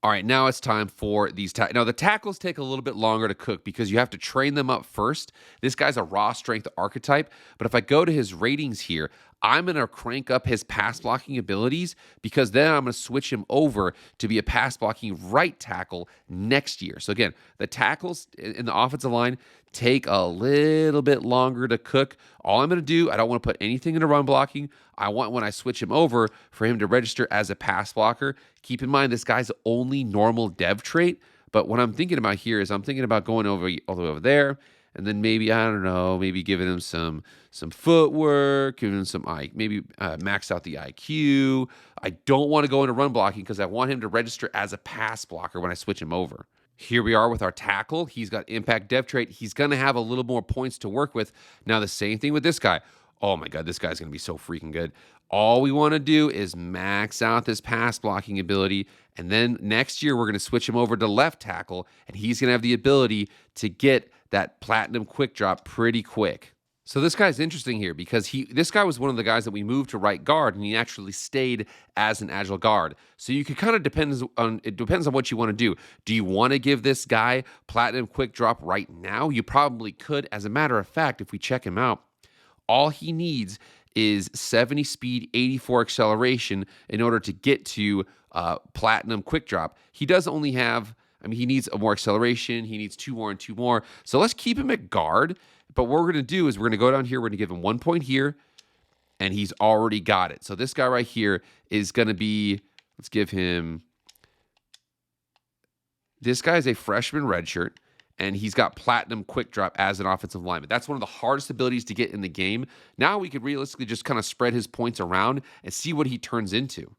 All right, now it's time for these tackles. Now, the tackles take a little bit longer to cook because you have to train them up first. This guy's a raw strength archetype, but if I go to his ratings here, I'm going to crank up his pass blocking abilities because then I'm going to switch him over to be a pass blocking right tackle next year. So again, the tackles in the offensive line take a little bit longer to cook. All I'm going to do, I don't want to put anything into run blocking. I want when I switch him over for him to register as a pass blocker. Keep in mind, this guy's only normal dev trait, but what I'm thinking about here is I'm thinking about going all the way over there, and then maybe, I don't know, maybe giving him some footwork, giving him some, maybe max out the IQ. I don't want to go into run blocking because I want him to register as a pass blocker when I switch him over. Here we are with our tackle. He's got impact dev trait. He's going to have a little more points to work with. Now, the same thing with this guy. Oh my God, this guy's going to be so freaking good. All we want to do is max out this pass blocking ability. And then next year, we're going to switch him over to left tackle. And he's going to have the ability to get that platinum quick drop pretty quick. So this guy's interesting here because this guy was one of the guys that we moved to right guard, and he actually stayed as an agile guard. So you could kind of depends on what you want to do. Do you want to give this guy platinum quick drop right now? You probably could. As a matter of fact, if we check him out, all he needs is 70 speed, 84 acceleration in order to get to platinum quick drop. He does only have, he needs a more acceleration. He needs 2 more and 2 more. So let's keep him at guard. But what we're going to do is we're going to go down here. We're going to give him 1 point here, and he's already got it. So this guy right here is going to be, let's give him, this guy's a freshman redshirt, and he's got platinum quick drop as an offensive lineman. That's one of the hardest abilities to get in the game. Now we could realistically just kind of spread his points around and see what he turns into.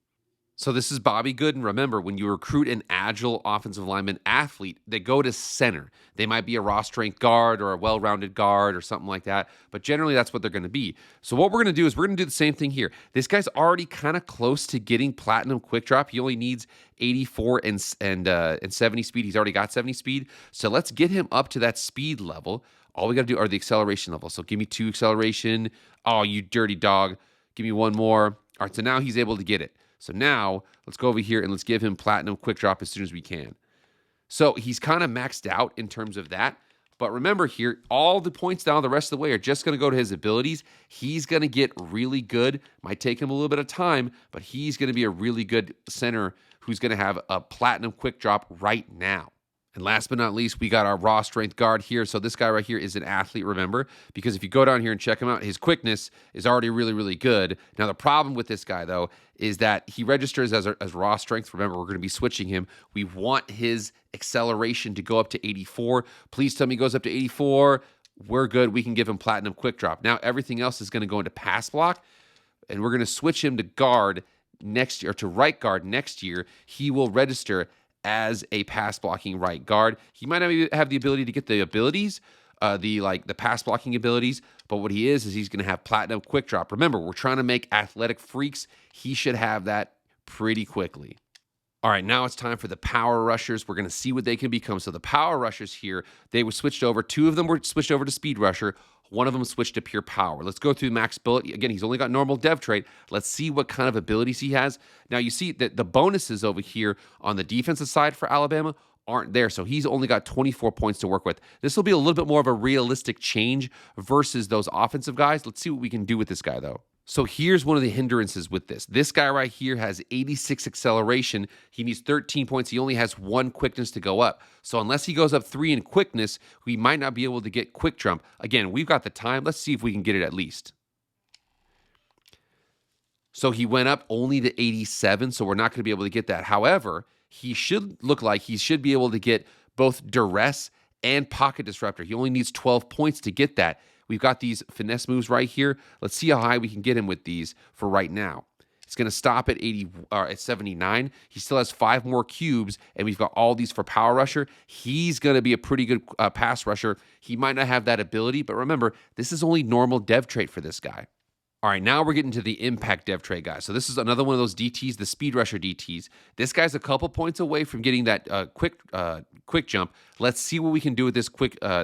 So this is Bobby Gooden. Remember, when you recruit an agile offensive lineman athlete, they go to center. They might be a raw strength guard or a well-rounded guard or something like that, but generally that's what they're going to be. So what we're going to do is we're going to do the same thing here. This guy's already kind of close to getting platinum quick drop. He only needs 84 and 70 speed. He's already got 70 speed. So let's get him up to that speed level. All we got to do are the acceleration level. So give me 2 acceleration. Oh, you dirty dog. Give me 1 more. All right, so now he's able to get it. So now let's go over here and let's give him platinum quick drop as soon as we can. So he's kind of maxed out in terms of that. But remember here, all the points down the rest of the way are just going to go to his abilities. He's going to get really good. Might take him a little bit of time, but he's going to be a really good center who's going to have a platinum quick drop right now. And last but not least, we got our raw strength guard here. So this guy right here is an athlete, remember, because if you go down here and check him out, his quickness is already really, really good. Now, the problem with this guy, though, is that he registers as raw strength. Remember, we're going to be switching him. We want his acceleration to go up to 84. Please tell me he goes up to 84. We're good. We can give him platinum quick drop. Now, everything else is going to go into pass block, and we're going to switch him to guard next year, to right guard next year. He will register as a pass blocking right guard. He might not have the ability to get the abilities, the pass blocking abilities, but what he is he's going to have platinum quick drop. Remember, we're trying to make athletic freaks. He should have that pretty quickly. All right, now it's time for the power rushers. We're going to see what they can become. So the power rushers here, they were switched over. 2 of them were switched over to speed rusher. 1 of them switched to pure power. Let's go through max ability. Again, he's only got normal dev trait. Let's see what kind of abilities he has. Now, you see that the bonuses over here on the defensive side for Alabama aren't there. So he's only got 24 points to work with. This will be a little bit more of a realistic change versus those offensive guys. Let's see what we can do with this guy, though. So here's one of the hindrances with this. This guy right here has 86 acceleration. He needs 13 points. He only has 1 quickness to go up. So unless he goes up 3 in quickness, we might not be able to get quick jump. Again, we've got the time. Let's see if we can get it at least. So he went up only to 87, so we're not going to be able to get that. However, he should look like he should be able to get both duress and pocket disruptor. He only needs 12 points to get that. We've got these finesse moves right here. Let's see how high we can get him with these for right now. It's going to stop at 79. He still has 5 more cubes, and we've got all these for power rusher. He's going to be a pretty good pass rusher. He might not have that ability, but remember, this is only normal dev trait for this guy. All right, now we're getting to the impact dev trait guy. So this is another one of those DTs, the speed rusher DTs. This guy's a couple points away from getting that quick jump. Let's see what we can do with this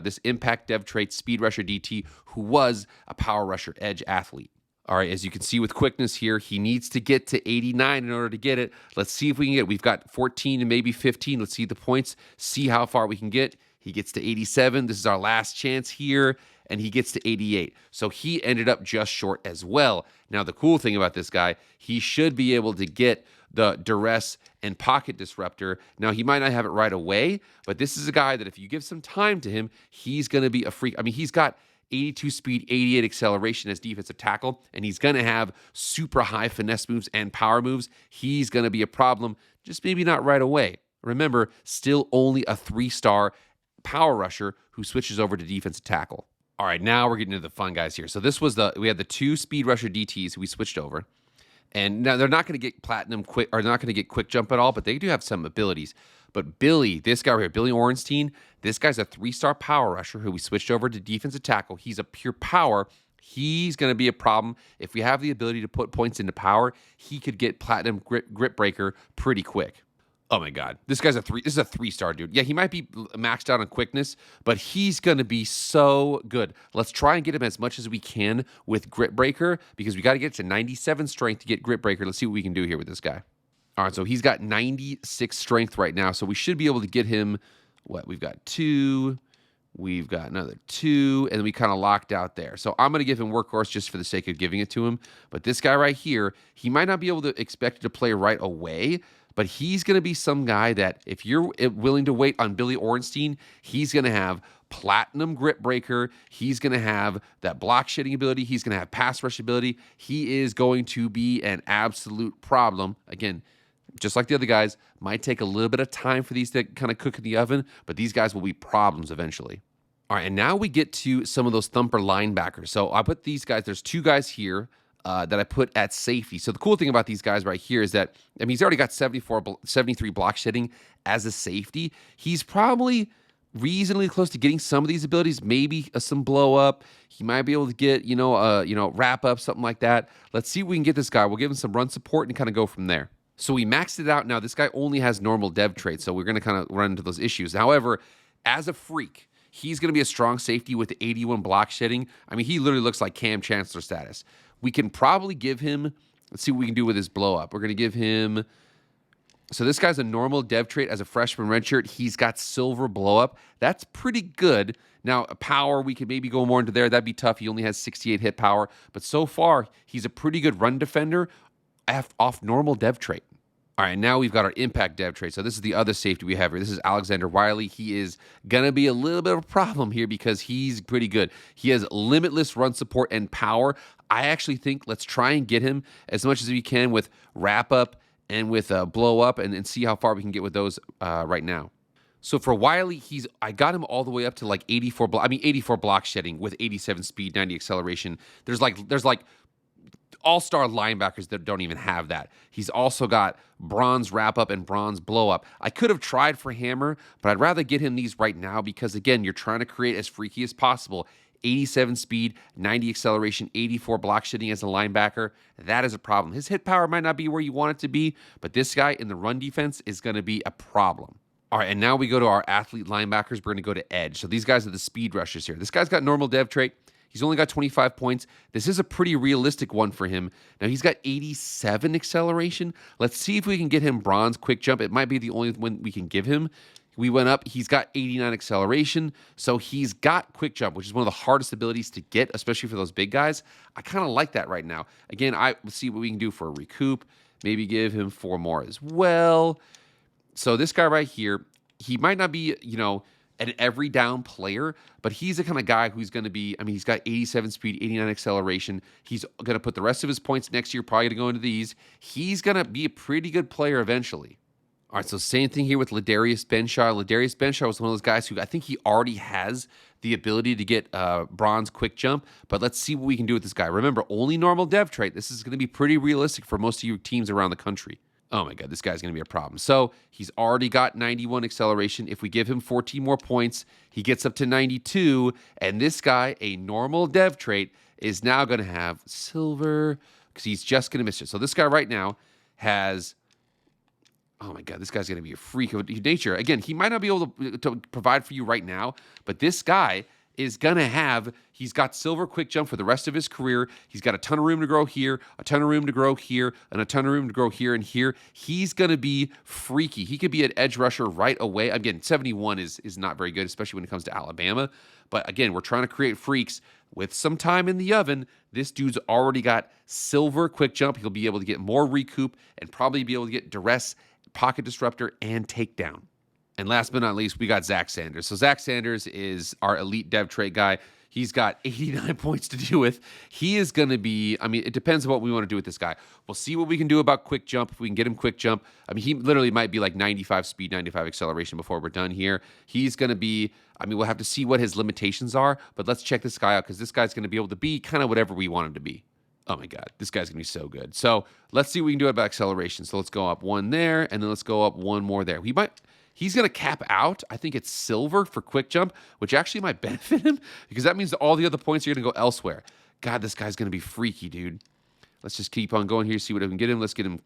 this impact dev trait speed rusher DT who was a power rusher edge athlete. All right, as you can see with quickness here, he needs to get to 89 in order to get it. Let's see if we can get it. We've got 14 and maybe 15. Let's see the points, see how far we can get. He gets to 87. This is our last chance here. And he gets to 88. So he ended up just short as well. Now, the cool thing about this guy, he should be able to get the duress and pocket disruptor. Now, he might not have it right away, but this is a guy that if you give some time to him, he's going to be a freak. I mean, he's got 82 speed, 88 acceleration as defensive tackle, and he's going to have super high finesse moves and power moves. He's going to be a problem, just maybe not right away. Remember, still only a 3-star power rusher who switches over to defensive tackle. All right, now we're getting into the fun guys here. So this was we had the 2 speed rusher DTs who we switched over. And now they're not going to get platinum quick, or not going to get quick jump at all, but they do have some abilities. But Billy, this guy right here, Billy Orenstein, this guy's a 3-star power rusher who we switched over to defensive tackle. He's a pure power. He's going to be a problem. If we have the ability to put points into power, he could get platinum grip breaker pretty quick. Oh my God, this guy's this is a 3-star dude. Yeah, he might be maxed out on quickness, but he's gonna be so good. Let's try and get him as much as we can with Grit Breaker because we got to get to 97 strength to get Grit Breaker. Let's see what we can do here with this guy. All right, so he's got 96 strength right now, so we should be able to get him. What we've got 2, we've got another 2, and we kind of locked out there. So I'm gonna give him Workhorse just for the sake of giving it to him. But this guy right here, he might not be able to expect to play right away. But he's going to be some guy that if you're willing to wait on Billy Ornstein, he's going to have platinum Grit Breaker. He's going to have that block shedding ability. He's going to have pass rush ability. He is going to be an absolute problem. Again, just like the other guys, might take a little bit of time for these to kind of cook in the oven, but these guys will be problems eventually. All right, and now we get to some of those Thumper linebackers. So I put these guys, there's 2 guys here that I put at safety. So the cool thing about these guys right here is that, I mean, he's already got 73 block shedding as a safety. He's probably reasonably close to getting some of these abilities, maybe some blow up. He might be able to get, wrap up, something like that. Let's see if we can get this guy. We'll give him some run support and kind of go from there. So we maxed it out. Now, this guy only has normal dev traits, so we're going to kind of run into those issues. However, as a freak, he's going to be a strong safety with 81 block shedding. I mean, he literally looks like Cam Chancellor status. We can probably give him, let's see what we can do with his blow up. We're going to give him, so this guy's a normal dev trait as a freshman redshirt. He's got silver blow up. That's pretty good. Now, power, we could maybe go more into there. That'd be tough. He only has 68 hit power. But so far, he's a pretty good run defender off normal dev trait. All right, now we've got our impact dev trait. So this is the other safety we have here. This is Alexander Wiley. He is going to be a little bit of a problem here because he's pretty good. He has limitless run support and power. I actually think let's try and get him as much as we can with wrap up and with blow up and see how far we can get with those right now. So for Wiley, I got him all the way up to like 84 block shedding with 87 speed, 90 acceleration. There's like all-star linebackers that don't even have that. He's also got bronze wrap-up and bronze blow-up. I could have tried for hammer, but I'd rather get him these right now because, again, you're trying to create as freaky as possible. 87 speed, 90 acceleration, 84 block shedding as a linebacker. That is a problem. His hit power might not be where you want it to be, but this guy in the run defense is going to be a problem. All right, and now we go to our athlete linebackers. We're going to go to edge. So these guys are the speed rushers here. This guy's got normal dev trait. He's only got 25 points. This is a pretty realistic one for him. Now, he's got 87 acceleration. Let's see if we can get him bronze quick jump. It might be the only one we can give him. We went up. He's got 89 acceleration. So he's got quick jump, which is one of the hardest abilities to get, especially for those big guys. I kind of like that right now. Again, let's see what we can do for a recoup. Maybe give him 4 more as well. So this guy right here, he might not be, an every down player, but he's the kind of guy who's going to be, he's got 87 speed, 89 acceleration. He's going to put the rest of his points next year, probably going to go into these. He's going to be a pretty good player eventually. All right, so same thing here with Ladarius Benshaw. Ladarius Benshaw was one of those guys who I think he already has the ability to get bronze quick jump, but let's see what we can do with this guy. Remember, only normal dev trait. This is going to be pretty realistic for most of your teams around the country. Oh my God, this guy's going to be a problem. So he's already got 91 acceleration. If we give him 14 more points, he gets up to 92. And this guy, a normal dev trait, is now going to have silver because he's just going to miss it. So this guy right now has, oh my God, this guy's going to be a freak of nature. Again, he might not be able to provide for you right now, but this guy is going to have, he's got silver quick jump for the rest of his career. He's got a ton of room to grow here, a ton of room to grow here, and a ton of room to grow here and here. He's going to be freaky. He could be an edge rusher right away. Again, 71 is not very good, especially when it comes to Alabama. But again, we're trying to create freaks with some time in the oven. This dude's already got silver quick jump. He'll be able to get more recoup and probably be able to get duress, pocket disruptor, and takedown. And last but not least, we got Zach Sanders. So Zach Sanders is our elite dev trait guy. He's got 89 points to do with. He is going to be, it depends on what we want to do with this guy. We'll see what we can do about quick jump. If we can get him quick jump. He literally might be like 95 speed, 95 acceleration before we're done here. He's going to be, we'll have to see what his limitations are, but let's check this guy out because this guy's going to be able to be kind of whatever we want him to be. Oh my God, this guy's going to be so good. So let's see what we can do about acceleration. So let's go up 1 there, and then let's go up 1 more there. He's going to cap out, I think it's silver for quick jump, which actually might benefit him because that means that all the other points are going to go elsewhere. God, this guy's going to be freaky, dude. Let's just keep on going here, see what I can get him. Let's get him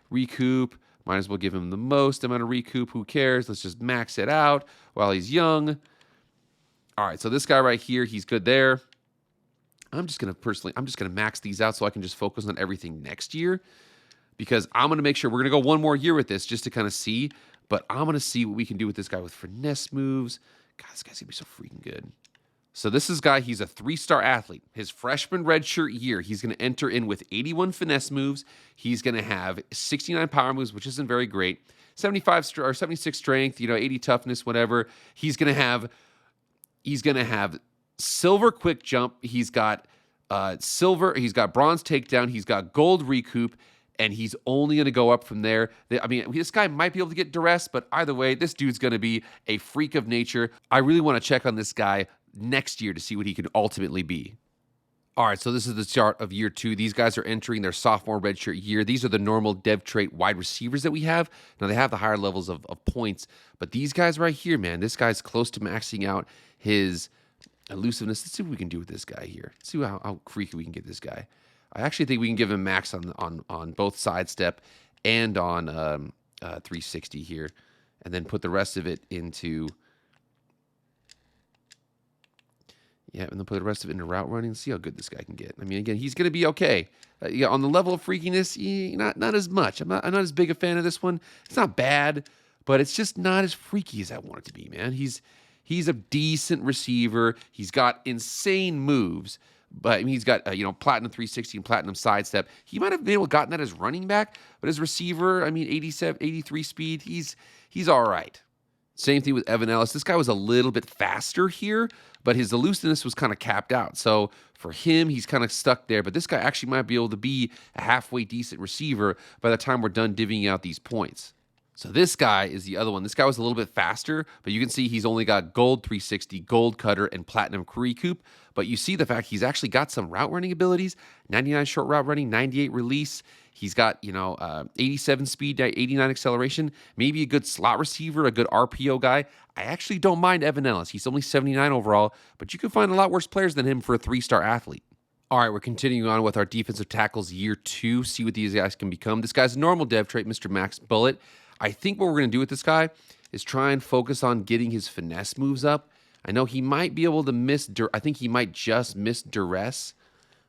recoup, Might as well give him the most amount of recoup. Who cares? Let's just max it out while he's young. All right, so this guy right here, he's good there. I'm just going to max these out so I can just focus on everything next year, because I'm going to make sure we're going to go one more year with this just to kind of see, but I'm going to see what we can do with this guy with finesse moves. God, this guy's going to be so freaking good. So this is guy, he's a 3-star athlete. His freshman redshirt year, he's going to enter in with 81 finesse moves. He's going to have 69 power moves, which isn't very great. 75 or 76 strength, 80 toughness, whatever. He's going to have silver quick jump. He's got silver. He's got bronze takedown. He's got gold recoup, and he's only going to go up from there. I mean, this guy might be able to get duress, but either way, this dude's going to be a freak of nature. I really want to check on this guy next year to see what he can ultimately be. All right, so this is the start of year 2. These guys are entering their sophomore redshirt year. These are the normal dev trait wide receivers that we have. Now, they have the higher levels of points, but these guys right here, man, this guy's close to maxing out his elusiveness. Let's see what we can do with this guy here. Let's see how freaky we can get this guy. I actually think we can give him max on both sidestep and on 360 here, and then put the rest of it into... Yeah, and then put the rest of it into route running. See how good this guy can get. I mean, again, he's going to be okay. On the level of freakiness, not as much. I'm not as big a fan of this one. It's not bad, but it's just not as freaky as I want it to be, man. He's a decent receiver. He's got insane moves, but I mean, he's got platinum 360 and platinum sidestep. He might have been able to gotten that as running back, but as receiver, I mean, 87, 83 speed, he's all right. Same thing with Evan Ellis. This guy was a little bit faster here, but his elusiveness was kind of capped out. So for him, he's kind of stuck there. But this guy actually might be able to be a halfway decent receiver by the time we're done divvying out these points. So this guy is the other one. This guy was a little bit faster, but you can see he's only got gold 360, gold cutter, and platinum recoup. But you see the fact he's actually got some route running abilities, 99 short route running, 98 release. He's got, 87 speed, 89 acceleration, maybe a good slot receiver, a good RPO guy. I actually don't mind Evan Ellis. He's only 79 overall, but you can find a lot worse players than him for a 3-star athlete. All right, we're continuing on with our defensive tackles year 2. See what these guys can become. This guy's a normal dev trait, Mr. Max Bullet. I think what we're going to do with this guy is try and focus on getting his finesse moves up. I know he might be able to miss. I think he might just miss duress.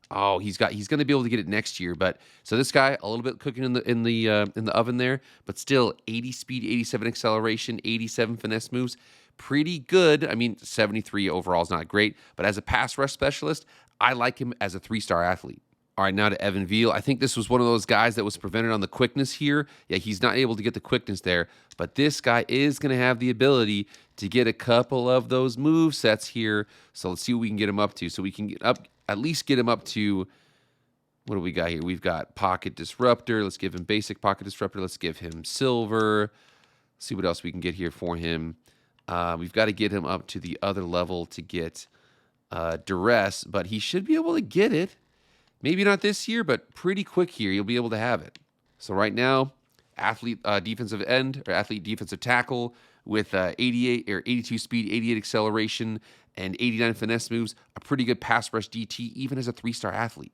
Oh, he's going to be able to get it next year. But so this guy a little bit cooking in the oven there, but still 80 speed, 87 acceleration, 87 finesse moves, pretty good. I mean, 73 overall is not great, but as a pass rush specialist, I like him as a 3-star athlete. All right, now to Evan Veal. I think this was one of those guys that was prevented on the quickness here. Yeah, he's not able to get the quickness there, but this guy is going to have the ability to get a couple of those move sets here. So let's see what we can get him up to. So we can at least get him up to, what do we got here? We've got Pocket Disruptor. Let's give him basic Pocket Disruptor. Let's give him Silver. See what else we can get here for him. We've got to get him up to the other level to get Duress, but he should be able to get it. Maybe not this year, but pretty quick here, you'll be able to have it. So right now, athlete defensive end or athlete defensive tackle with 88 or 82 speed, 88 acceleration, and 89 finesse moves, a pretty good pass rush DT, even as a 3-star athlete.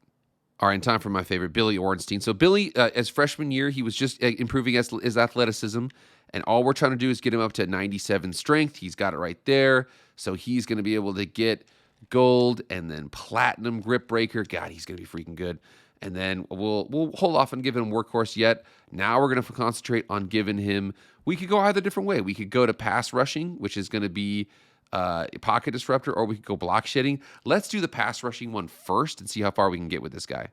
All right, and time for my favorite, Billy Ornstein. So Billy, as freshman year, he was just improving his athleticism, and all we're trying to do is get him up to 97 strength. He's got it right there, so he's going to be able to get gold and then platinum grip breaker. God, he's going to be freaking good. And then we'll hold off on giving him workhorse yet. Now we're going to concentrate on giving him, we could go either different way. We could go to pass rushing, which is going to be pocket disruptor, or we could go block shedding. Let's do the pass rushing one first and see how far we can get with this guy.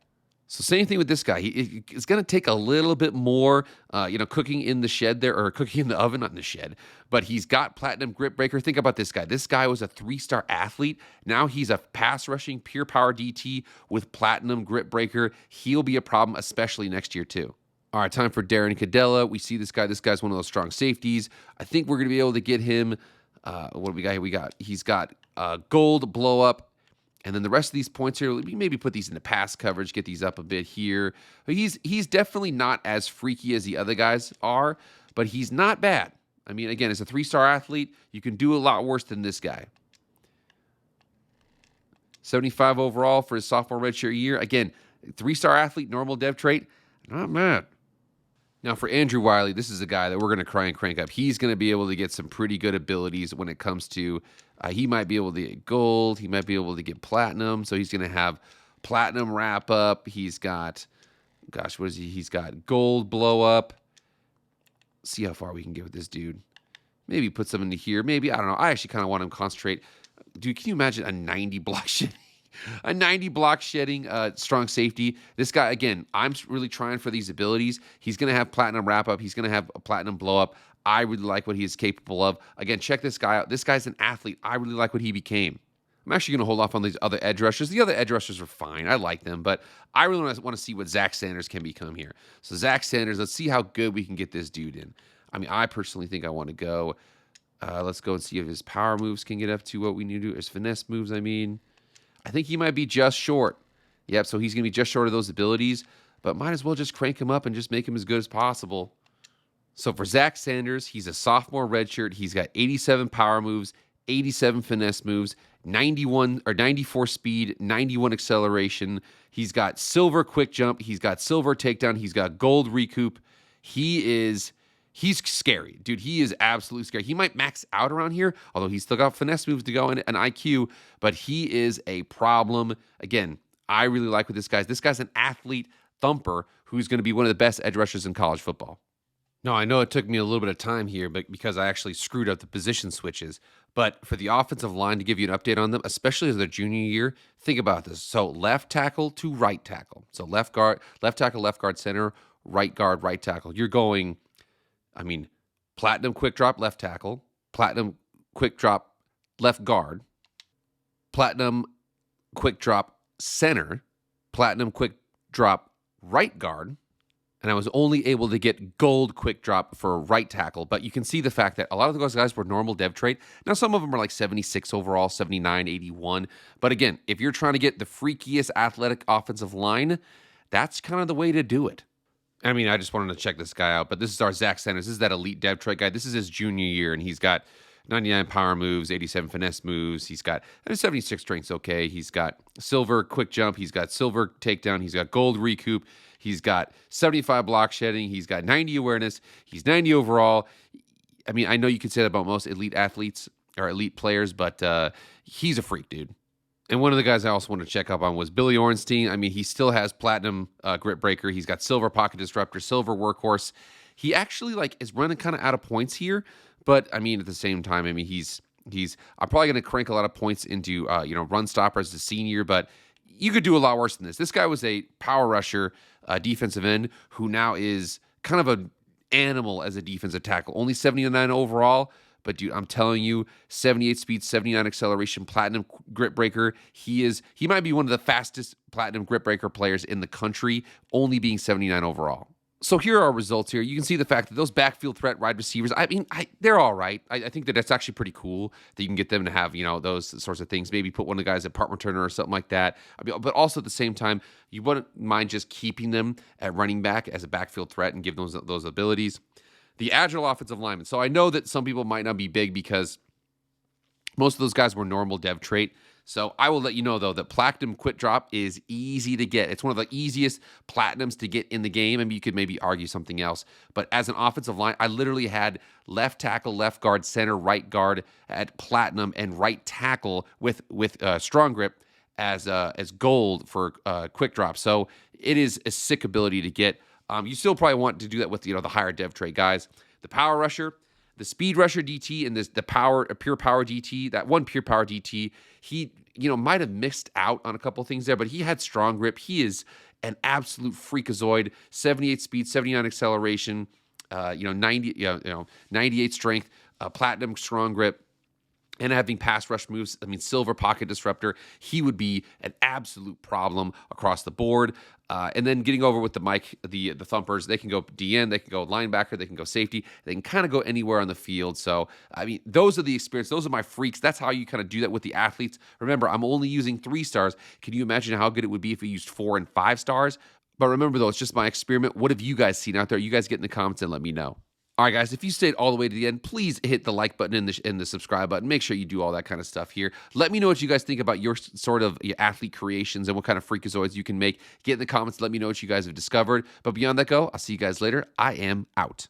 So same thing with this guy. It's going to take a little bit more, cooking in the shed there, or cooking in the oven, not in the shed. But he's got platinum grip breaker. Think about this guy. This guy was a 3-star athlete. Now he's a pass rushing, pure power DT with platinum grip breaker. He'll be a problem, especially next year too. All right, time for Darren Cadella. We see this guy. This guy's one of those strong safeties. I think we're going to be able to get him. What do we got here? He's got gold blow up. And then the rest of these points here, we maybe put these into pass coverage, get these up a bit here. But he's definitely not as freaky as the other guys are, but he's not bad. I mean, again, as a 3-star athlete, you can do a lot worse than this guy. 75 overall for his sophomore redshirt year. Again, 3-star athlete, normal dev trait, not bad. Now, for Andrew Wiley, this is a guy that we're going to try and crank up. He's going to be able to get some pretty good abilities when it comes to, he might be able to get gold. He might be able to get platinum. So he's going to have platinum wrap up. He's got, gosh, what is he? He's got gold blow up. See how far we can get with this dude. Maybe put some into here. Maybe, I don't know. I actually kind of want him to concentrate. Dude, can you imagine a 90 block shedding? A 90 block shedding strong safety. This guy, again, I'm really trying for these abilities. He's going to have platinum wrap up. He's going to have a platinum blow up. I really like what he is capable of. Again, check this guy out. This guy's an athlete. I really like what he became. I'm actually going to hold off on these other edge rushers. The other edge rushers are fine. I like them, but I really want to see what Zach Sanders can become here. So Zach Sanders, let's see how good we can get this dude in. I mean, I personally think I want to go. Let's go and see if his power moves can get up to what we need to do. His finesse moves, I mean. I think he might be just short. Yep, so he's going to be just short of those abilities, but might as well just crank him up and just make him as good as possible. So for Zach Sanders, he's a sophomore redshirt. He's got 87 power moves, 87 finesse moves, 91 or 94 speed, 91 acceleration. He's got silver quick jump. He's got silver takedown. He's got gold recoup. He's scary, dude. He is absolutely scary. He might max out around here, although he's still got finesse moves to go and an IQ, but he is a problem. Again, I really like what this guy's. This guy's an athlete thumper who's going to be one of the best edge rushers in college football. No, I know it took me a little bit of time here, but because I actually screwed up the position switches. But for the offensive line, to give you an update on them, especially as their junior year, think about this. So left tackle to right tackle. So left tackle, left guard, center, right guard, right tackle. You're going, I mean, platinum quick drop left tackle, platinum quick drop left guard, platinum quick drop center, platinum quick drop right guard, and I was only able to get gold quick drop for right tackle. But you can see the fact that a lot of those guys were normal dev trait. Now, some of them are like 76 overall, 79, 81. But again, if you're trying to get the freakiest athletic offensive line, that's kind of the way to do it. I mean, I just wanted to check this guy out, but this is our Zach Sanders. This is that elite dev trait guy. This is his junior year, and he's got 99 power moves, 87 finesse moves. He's got 76 strength's okay. He's got silver quick jump. He's got silver takedown. He's got gold recoup. He's got 75 block shedding. He's got 90 awareness. He's 90 overall. I mean, I know you could say that about most elite athletes or elite players, but he's a freak, dude. And one of the guys I also wanted to check up on was Billy Ornstein. I mean, he still has platinum grip breaker. He's got silver pocket disruptor, silver workhorse. He actually is running kind of out of points here, but I mean, at the same time, I mean, I'm probably going to crank a lot of points into run stopper as a senior, but you could do a lot worse than this. This guy was a power rusher, defensive end, who now is kind of an animal as a defensive tackle. Only 79 overall. But, dude, I'm telling you, 78 speed, 79 acceleration, platinum grip breaker. He might be one of the fastest platinum grip breaker players in the country, only being 79 overall. So here are our results here. You can see the fact that those backfield threat wide receivers, I mean, they're all right. I think that's actually pretty cool that you can get them to have, those sorts of things. Maybe put one of the guys at punt returner or something like that. I mean, but also at the same time, you wouldn't mind just keeping them at running back as a backfield threat and give those abilities. The Agile offensive lineman. So I know that some people might not be big because most of those guys were normal dev trait. So I will let you know, though, that platinum quick drop is easy to get. It's one of the easiest platinums to get in the game. I mean, you could maybe argue something else. But as an offensive line, I literally had left tackle, left guard, center, right guard at platinum, and right tackle with strong grip as gold for quick drop. So it is a sick ability to get. You still probably want to do that with the higher dev trait guys. The power rusher, the speed rusher DT, and the pure power DT. That one pure power DT, he might have missed out on a couple things there, but he had strong grip. He is an absolute freakazoid. 78 speed, 79 acceleration, 98 strength, platinum strong grip. And having pass rush moves, I mean, silver pocket disruptor, he would be an absolute problem across the board. And then getting over with the Thumpers, they can go DN, they can go linebacker, they can go safety, they can kind of go anywhere on the field. So, I mean, those are the experience. Those are my freaks. That's how you kind of do that with the athletes. Remember, I'm only using 3 stars. Can you imagine how good it would be if we used 4 and 5 stars? But remember, though, it's just my experiment. What have you guys seen out there? You guys get in the comments and let me know. All right, guys, if you stayed all the way to the end, please hit the like button and the subscribe button. Make sure you do all that kind of stuff here. Let me know what you guys think about your sort of your athlete creations and what kind of freakazoids you can make. Get in the comments. Let me know what you guys have discovered. But beyond that, I'll see you guys later. I am out.